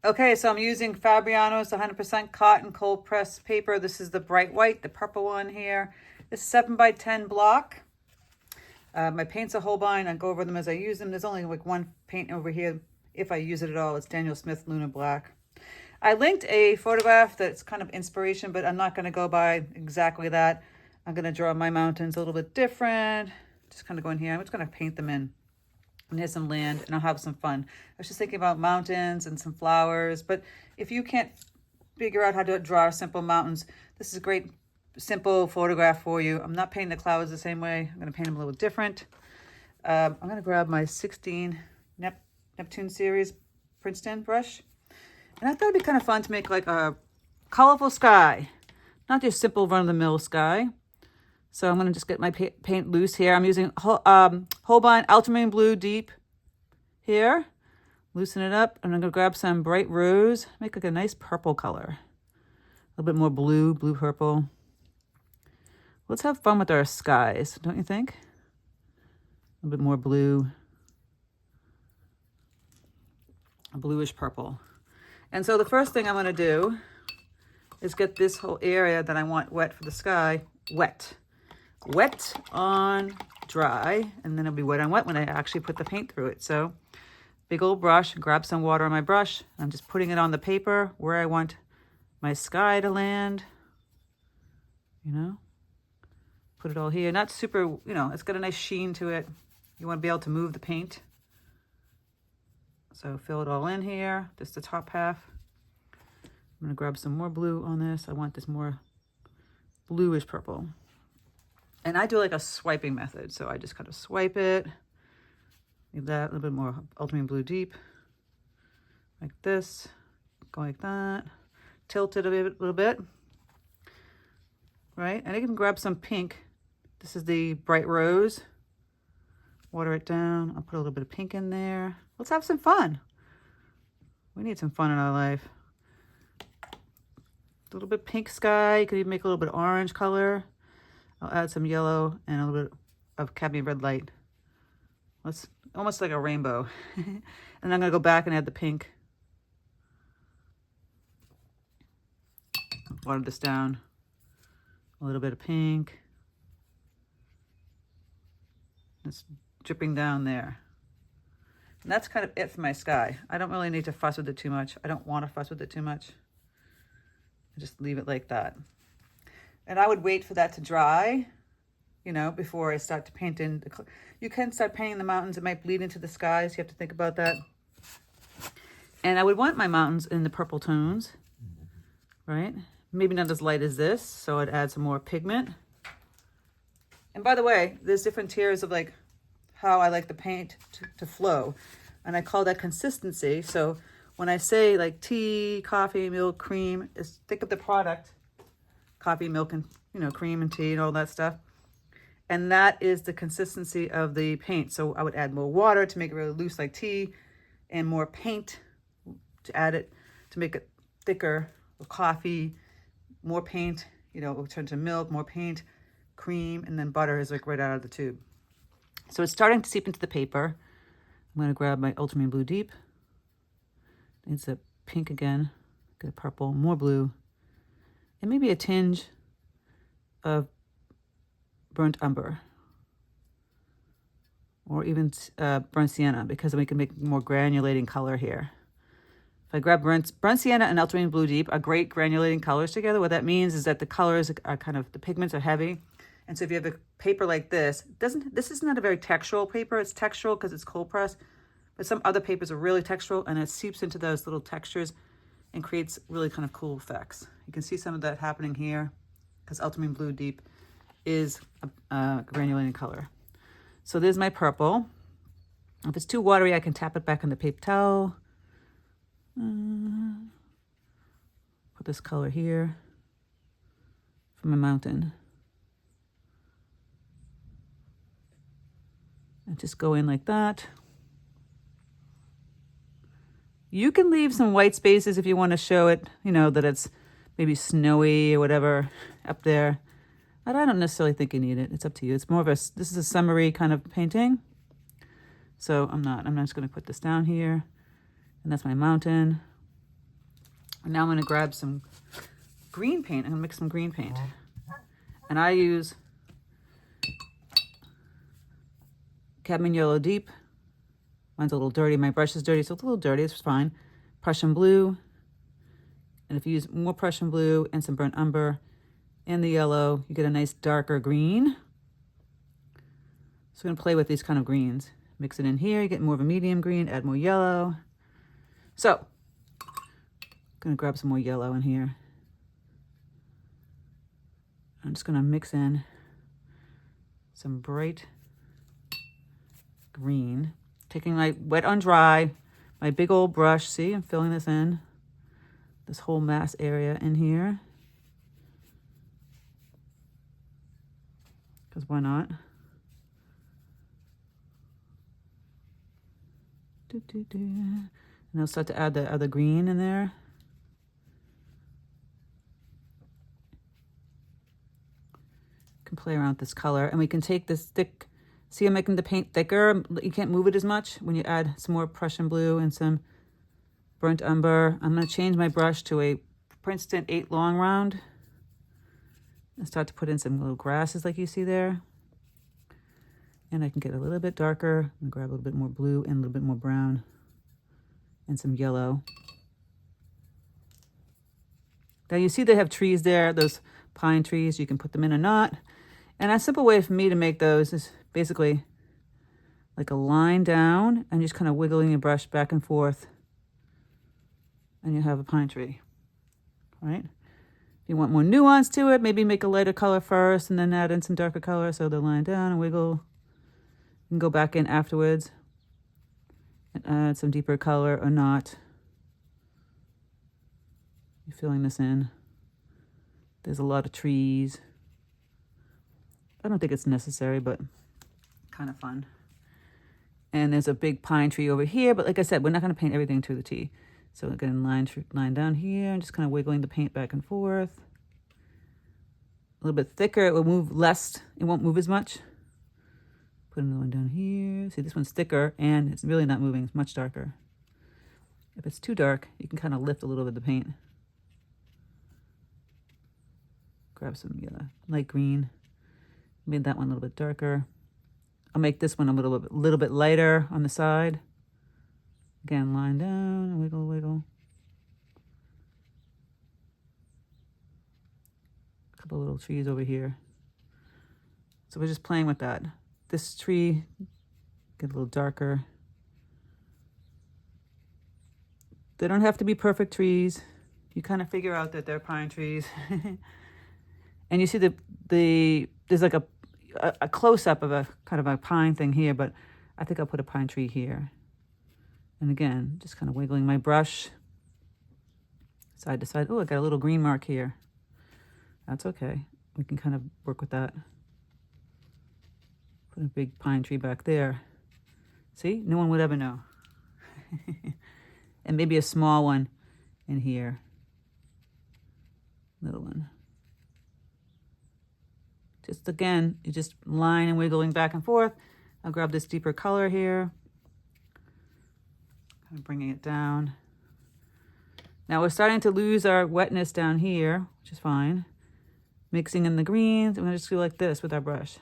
Okay, so I'm using Fabriano's 100% cotton cold pressed paper. This is the bright white, the purple one here. This 7x10 block. My paints are holbein. I go over them as I use them. There's only like one paint over here, if I use it at all. It's Daniel Smith Lunar Black. I linked a photograph that's kind of inspiration, but I'm not going to go by exactly that. I'm going to draw my mountains a little bit different. Just kind of go in here. I'm just going to paint them in. And here's some land, and I'll have some fun. I was just thinking about mountains and some flowers, but if you can't figure out how to draw simple mountains, this is a great simple photograph for you. I'm not painting the clouds the same way. I'm going to paint them a little different. I'm going to grab my 16 Neptune series Princeton brush. And I thought it'd be kind of fun to make like a colorful sky, not just simple run-of-the-mill sky. So I'm going to just get my paint loose here. I'm using holbein ultramarine blue deep here. Loosen it up. And I'm going to grab some bright rose. Make like a nice purple color. A little bit more blue, blue purple. Let's have fun with our skies, don't you think? A little bit more blue. A bluish purple. And so the first thing I'm going to do is get this whole area that I want wet for the sky wet. Wet on dry, and then it'll be wet on wet when I actually put the paint through it. So big old brush, grab some water on my brush. I'm just putting it on the paper where I want my sky to land. You know, put it all here. Not super, you know, it's got a nice sheen to it. You want to be able to move the paint. So fill it all in here, just the top half. I'm gonna grab some more blue on this. I want this more bluish purple. And I do like a swiping method. So I just kind of swipe it. Leave that a little bit more ultramarine blue deep. Like this. Go like that. Tilt it a little bit. Right? And I can grab some pink. This is the bright rose. Water it down. I'll put a little bit of pink in there. Let's have some fun. We need some fun in our life. A little bit pink sky. You could even make a little bit of orange color. I'll add some yellow and a little bit of cadmium red light. Let's almost like a rainbow. And I'm gonna go back and add the pink. Water this down. A little bit of pink. It's dripping down there. And that's kind of it for my sky. I don't really need to fuss with it too much. I don't want to fuss with it too much. I just leave it like that. And I would wait for that to dry, you know, before I start to paint in. You can start painting the mountains. It might bleed into the skies. You have to think about that. And I would want my mountains in the purple tones, right? Maybe not as light as this, so I'd add some more pigment. And by the way, there's different tiers of like how I like the paint to flow. And I call that consistency. So when I say like tea, coffee, milk, cream, is think of the product. Coffee, milk, and cream and tea and all that stuff. And that is the consistency of the paint. So I would add more water to make it really loose like tea, and more paint to add it to make it thicker. Or coffee, more paint, it will turn to milk, more paint, cream, and then butter is like right out of the tube. So it's starting to seep into the paper. I'm gonna grab my ultramarine blue deep. It's a pink again, get a purple, more blue. And maybe a tinge of burnt umber, or even burnt sienna, because we can make more granulating color here. If I grab burnt sienna and ultramarine blue deep are great granulating colors together. What that means is that the colors are kind of, the pigments are heavy. And so if you have a paper like this, this is not a very textural paper. It's textural because it's cold pressed, but some other papers are really textural, and it seeps into those little textures and creates really kind of cool effects. You can see some of that happening here because ultramarine blue deep is a granulating color. So there's my purple. If it's too watery, I can tap it back on the paper towel. Put this color here for my mountain. And just go in like that. You can leave some white spaces if you want to show it, that it's maybe snowy or whatever up there. But I don't necessarily think you need it. It's up to you. It's more of this is a summery kind of painting. So I'm just going to put this down here. And that's my mountain. And now I'm gonna grab some green paint. I'm gonna mix some green paint. And I use cadmium yellow deep. Mine's a little dirty. My brush is dirty, so it's a little dirty. It's fine. Prussian blue. And if you use more Prussian blue and some burnt umber and the yellow, you get a nice darker green. So we're gonna play with these kind of greens. Mix it in here, you get more of a medium green, add more yellow. So, I'm gonna grab some more yellow in here. I'm just gonna mix in some bright green. Taking my wet on dry, my big old brush, see, I'm filling this in. This whole mass area in here. Because why not? And I'll start to add the other green in there. Can play around with this color, and we can take this thick, see I'm making the paint thicker. You can't move it as much when you add some more Prussian blue and some burnt umber. I'm going to change my brush to a Princeton 8 long round and start to put in some little grasses like you see there. And I can get a little bit darker and grab a little bit more blue and a little bit more brown and some yellow. Now you see they have trees there, those pine trees. You can put them in or not. And a simple way for me to make those is basically like a line down and just kind of wiggling your brush back and forth. And you have a pine tree, right? If you want more nuance to it, maybe make a lighter color first and then add in some darker color. So the line down and wiggle. You can go back in afterwards and add some deeper color or not. You're filling this in. There's a lot of trees. I don't think it's necessary, but kind of fun. And there's a big pine tree over here, but like I said, we're not going to paint everything to the T. So again, line down here and just kind of wiggling the paint back and forth. A little bit thicker, it will move less, it won't move as much. Put another one down here. See, this one's thicker and it's really not moving, it's much darker. If it's too dark, you can kind of lift a little bit of the paint. Grab some yellow, light green. Made that one a little bit darker. I'll make this one a little bit lighter on the side. Again, line down, wiggle, wiggle. A couple little trees over here. So we're just playing with that. This tree, get a little darker. They don't have to be perfect trees. You kind of figure out that they're pine trees. And you see there's like a close-up of a kind of a pine thing here, but I think I'll put a pine tree here. And again, just kind of wiggling my brush side to side. Oh, I got a little green mark here. That's okay. We can kind of work with that. Put a big pine tree back there. See? No one would ever know. And maybe a small one in here. Little one. Just again, you just line and wiggling back and forth. I'll grab this deeper color here. Kind of bringing it down. Now we're starting to lose our wetness down here, which is fine. Mixing in the greens. I'm going to just do like this with our brush.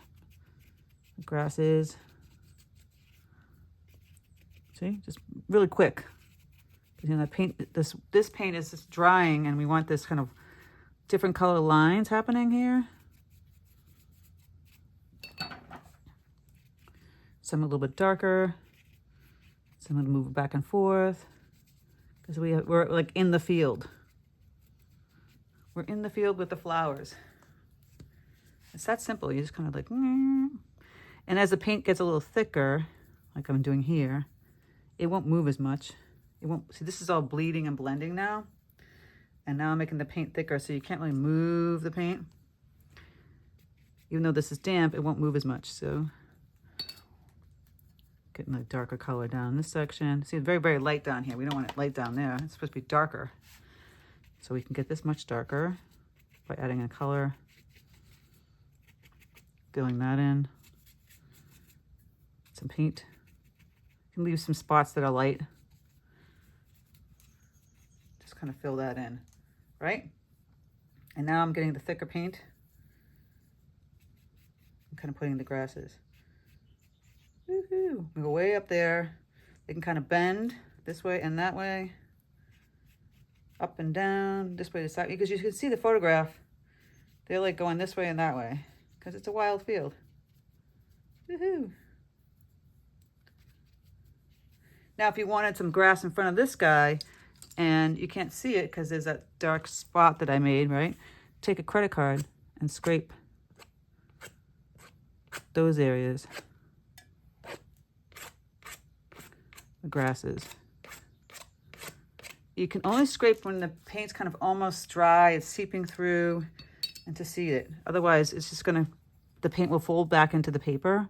The grasses. See, just really quick. You know, that paint, this paint is just drying, and we want this kind of different color lines happening here. Some a little bit darker. Some I'm going to move back and forth because we're like in the field. We're in the field with the flowers. It's that simple. You just kind of like, and as the paint gets a little thicker, like I'm doing here, it won't move as much. It won't, see, this is all bleeding and blending now. And now I'm making the paint thicker, so you can't really move the paint. Even though this is damp, it won't move as much. So getting a darker color down this section. See, it's very, very light down here. We don't want it light down there. It's supposed to be darker. So we can get this much darker by adding a color. Filling that in. Some paint. You can leave some spots that are light. Just kind of fill that in, right? And now I'm getting the thicker paint. I'm kind of putting the grasses. Woohoo! We go way up there. They can kind of bend this way and that way. Up and down, this way to side. Because you can see the photograph. They're like going this way and that way. Because it's a wild field. Woohoo! Now, if you wanted some grass in front of this guy, and you can't see it because there's that dark spot that I made, right? Take a credit card and scrape those areas. The grasses. You can only scrape when the paint's kind of almost dry, it's seeping through, and to see it. Otherwise, it's just gonna, the paint will fold back into the paper.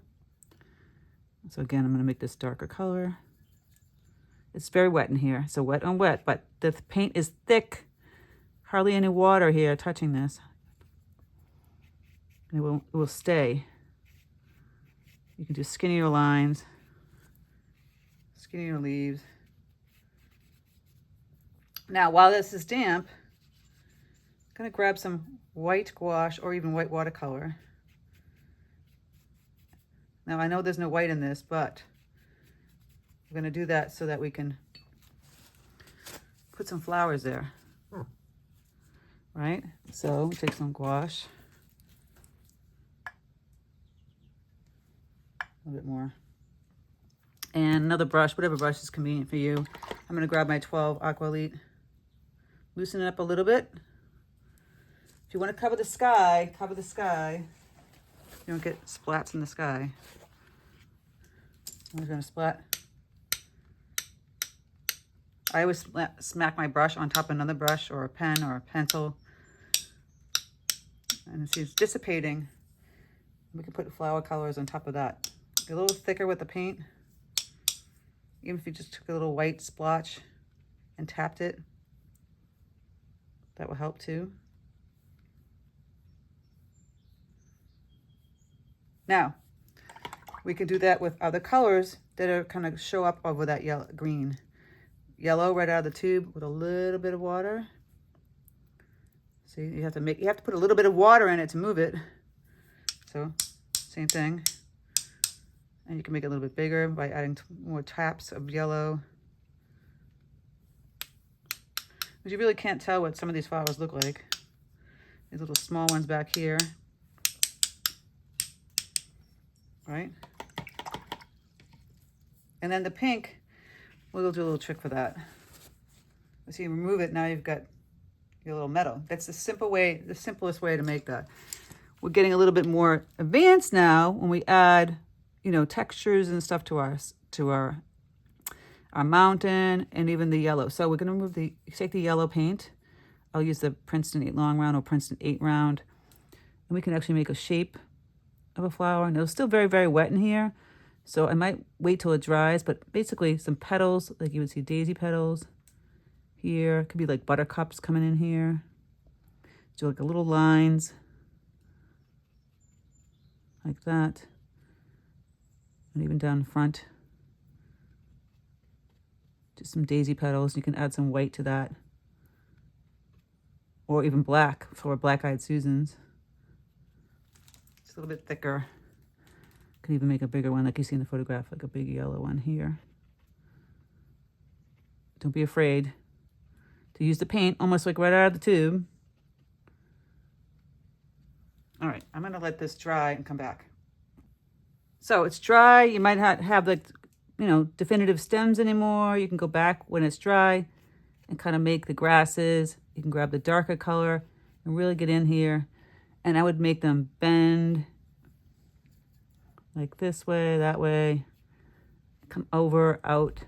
So again, I'm gonna make this darker color. It's very wet in here, so wet on wet, but the paint is thick. Hardly any water here touching this. And it will stay. You can do skinnier lines, skinnier leaves. Now, while this is damp, I'm gonna grab some white gouache or even white watercolor. Now, I know there's no white in this, but we're gonna do that so that we can put some flowers there, right? So take some gouache, a little bit more, and another brush, whatever brush is convenient for you. I'm gonna grab my 12 aqua, loosen it up a little bit. If you wanna cover the sky, cover the sky. You don't get splats in the sky. I'm gonna splat. I always smack my brush on top of another brush or a pen or a pencil. And see, it's dissipating. We can put flower colors on top of that. Get a little thicker with the paint. Even if you just took a little white splotch and tapped it, that will help too. Now, we can do that with other colors that are kind of show up over that yellow, green. Yellow right out of the tube with a little bit of water. See, you have to put a little bit of water in it to move it. So, same thing. And you can make it a little bit bigger by adding more taps of yellow. But you really can't tell what some of these flowers look like. These little small ones back here. Right? And then the pink, we'll do a little trick for that. So you remove it, now you've got your little meadow. That's the simplest way to make that. We're getting a little bit more advanced now when we add, you know, textures and stuff to our mountain and even the yellow. So we're gonna take the yellow paint. I'll use the Princeton 8 long round or Princeton 8 round. And we can actually make a shape of a flower. And it's still very, very wet in here. So I might wait till it dries, but basically some petals, like you would see daisy petals here. Could be like buttercups coming in here. Do like a little lines like that. And even down front. Just some daisy petals. You can add some white to that. Or even black for black-eyed Susans. It's a little bit thicker. Can even make a bigger one like you see in the photograph, like a big yellow one here. Don't be afraid to use the paint almost like right out of the tube. All right, I'm gonna let this dry and come back. So it's dry. You might not have like, you know, definitive stems anymore. You can go back when it's dry and kind of make the grasses. You can grab the darker color and really get in here. And I would make them bend like this way, that way, come over, out,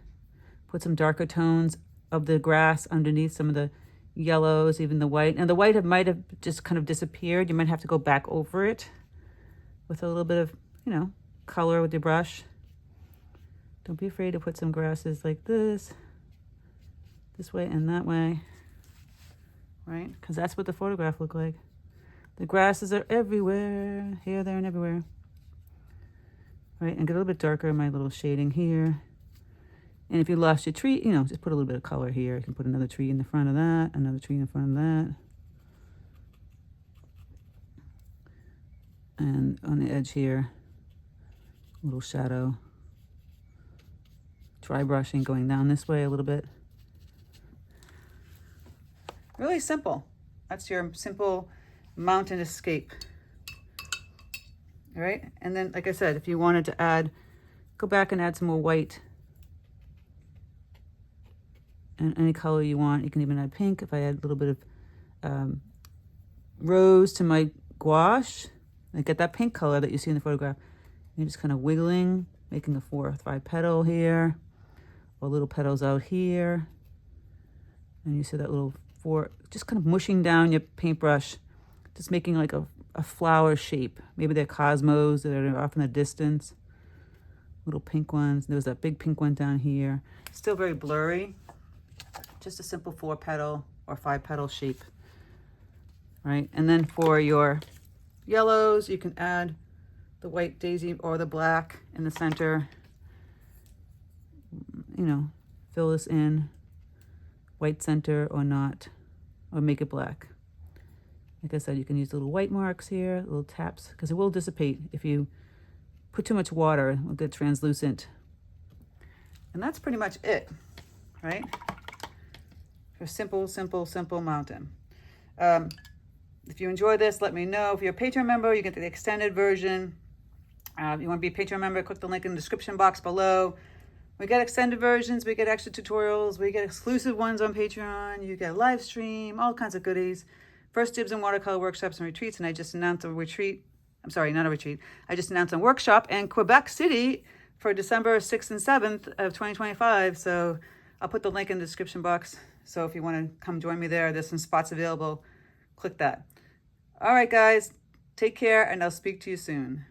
put some darker tones of the grass underneath some of the yellows, even the white. And the white might have just kind of disappeared. You might have to go back over it with a little bit of, you know, color with your brush. Don't be afraid to put some grasses like this way and that way, right? Because that's what the photograph looked like. The grasses are everywhere, here, there, and everywhere. Right, and get a little bit darker in my little shading here. And if you lost your tree, you know, just put a little bit of color here. You can put another tree in the front of that, another tree in front of that. And on the edge here, a little shadow. Dry brushing going down this way a little bit. Really simple. That's your simple mountain escape. All right, and then, like I said, if you wanted to add, go back and add some more white. And any color you want. You can even add pink. If I add a little bit of rose to my gouache, I get that pink color that you see in the photograph. You're just kind of wiggling, making a 4 or 5 petal here, or little petals out here. And you see that little 4, just kind of mushing down your paintbrush, just making like a flower shape. Maybe they're cosmos that are off in the distance. Little pink ones. There was that big pink one down here. Still very blurry. Just a simple 4 petal or 5 petal shape, right? And then for your yellows, you can add the white daisy or the black in the center. You know, fill this in, white center or not, or make it black. Like I said, you can use little white marks here, little taps, because it will dissipate if you put too much water. It will get translucent. And that's pretty much it, right? For simple, simple, simple mountain. If you enjoy this, let me know. If you're a Patreon member, you get the extended version. If you want to be a Patreon member, click the link in the description box below. We get extended versions, we get extra tutorials, we get exclusive ones on Patreon, you get a live stream, all kinds of goodies. First dibs and watercolor workshops and retreats, and I just announced a retreat. I'm sorry, not a retreat. I just announced a workshop in Quebec City for December 6th and 7th of 2025. So I'll put the link in the description box. So if you want to come join me there, there's some spots available. Click that. All right, guys, take care, and I'll speak to you soon.